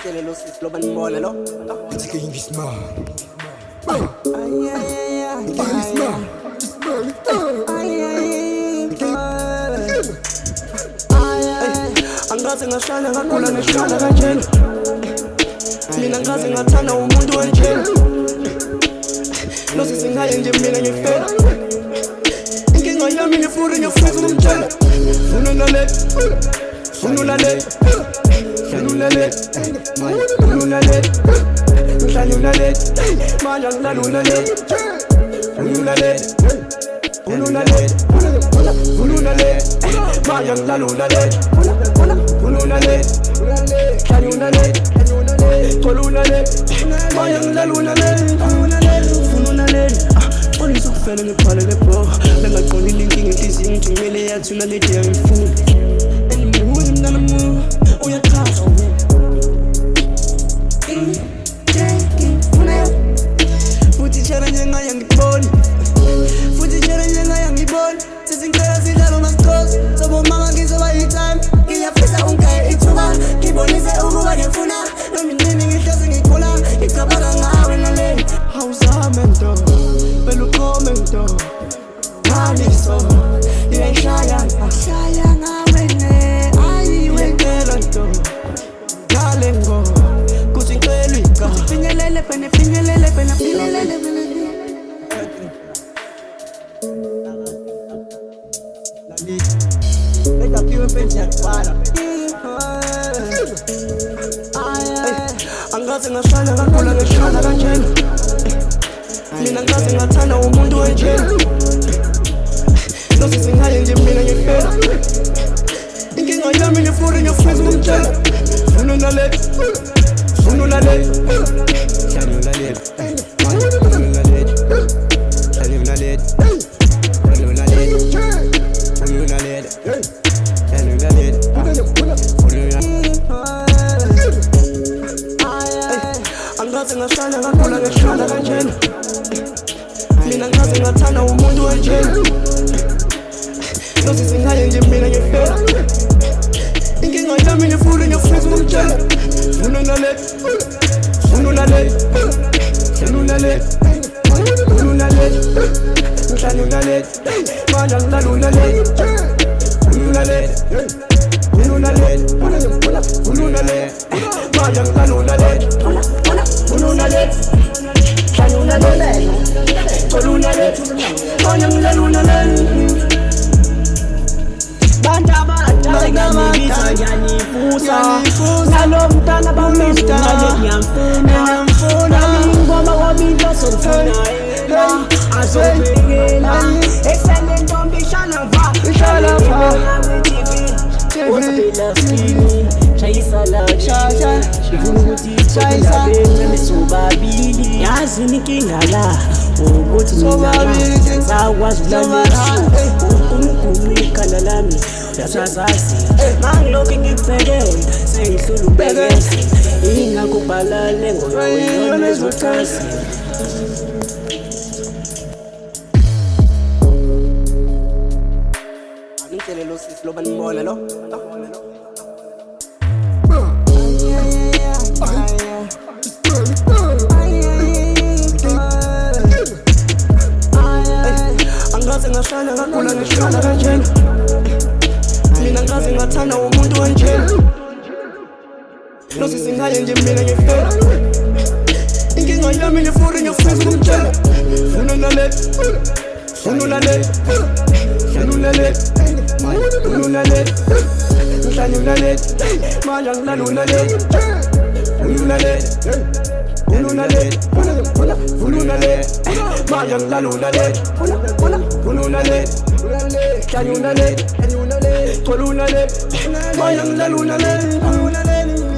Tele lo si slow and mole lo. It's a English man. English man. Angazi ngahlala ngagula ngihlala kanjena. Mina ngazi ngathanda umuntu onjena. Losi singaye nje mina ngifela. Inkinga yami ngifuna ngifisa umtshela. Funa nale. Funa nale. Funa nale. Funa nale. Funa nale. Maya ngaluna nale. Funa nale. Funa nale. Funa nale. Maya ngaluna nale. Funa nale. Funa nale. Koluna nale. Maya ngaluna nale. Funa nale. Polisi ukufela ngiphalele bro. Bengaqondi linkinga inhliziyo ngithumele yathi unaledi yangifuna. Engimuzi mntana mu uyachaza futhi tshela njengaye ngiboni. Futhi tshela njengaye ngiboni. Sesingicela sidlalo masicause. Sobomama ngizoba yi-time. Ngiyafisa ungaye ithuba. Ngibonise ukuba ngifuna. Noma inini ngihlezi ngikhula. Ngicabanga ngawe nale. Awuzame nto. Vele uqome nto. Ngaliso. Ngiyayishaya. Shaya ngawe ne. Ayiwe ngela nto. Ngale ngo. Kuthi ngicela igama. Finyelele pene. Finyelele pene. Finyelele pene. Eka piwe pensi yakubala. Angazi ngahlala ngagula ngihlala kanjena. Mina ngazi ngathanda umuntu onjena. Losi singaye nje mina ngifela. Inkinga yami ngifuna ngifisa umtshela. Funa nale. Funa nale. Funa nale. Funa nale. Funa nale. Angazi ngahlala ngagula ngihlala kanjena. Mina ngazi ngathanda umuntu onjena. Losi singaye nje mina ngifela. Inkinga yami ngifuna ngifisa umtshela. Funa nale. Funa nale. Funa nale. Funa nale. Funa nale. Maya ngaluna nale. Funa nale. Funa nale. Funa nale. Maya ngaluna nale. Funa nale. Funa nale. Koluna nale. Maya ngaluna nale. Bantabangibiza ngiyanifusa. Nalo mntana bambiza ngaye ngiyamfuna. Ingoma wabinto sokufuna yena. Azobhekela ekuseni ntombi ishalava. Chayisa la chacha. Ngifuna ukuthi sibabene sobabili. Yazi inkinga la ukuthi mina sakwazi ukulalela uNkulunkulu ikhanda lami yasazazi. Mangilokhu ngikubhekele sengihlula ubhekese. Ingakho ubhalale ngoyona ezochaza. Tele lo si slow and mole lo. Angazi ngahlala ngagula ngihlala kanjena. Mina ngazi ngathanda umuntu onjena. Losi singaye nje mina ngifela. Inkinga yami ngifuna ngifisa umtshela. Funa nale. Funa nale. Funa nale. Funa nale. Funa nale. Maya ngaluna nale. Funa nale. Funa nale. Funa nale. Maya ngaluna nale. Funa nale. Funa nale. Koluna nale. Maya ngaluna nale.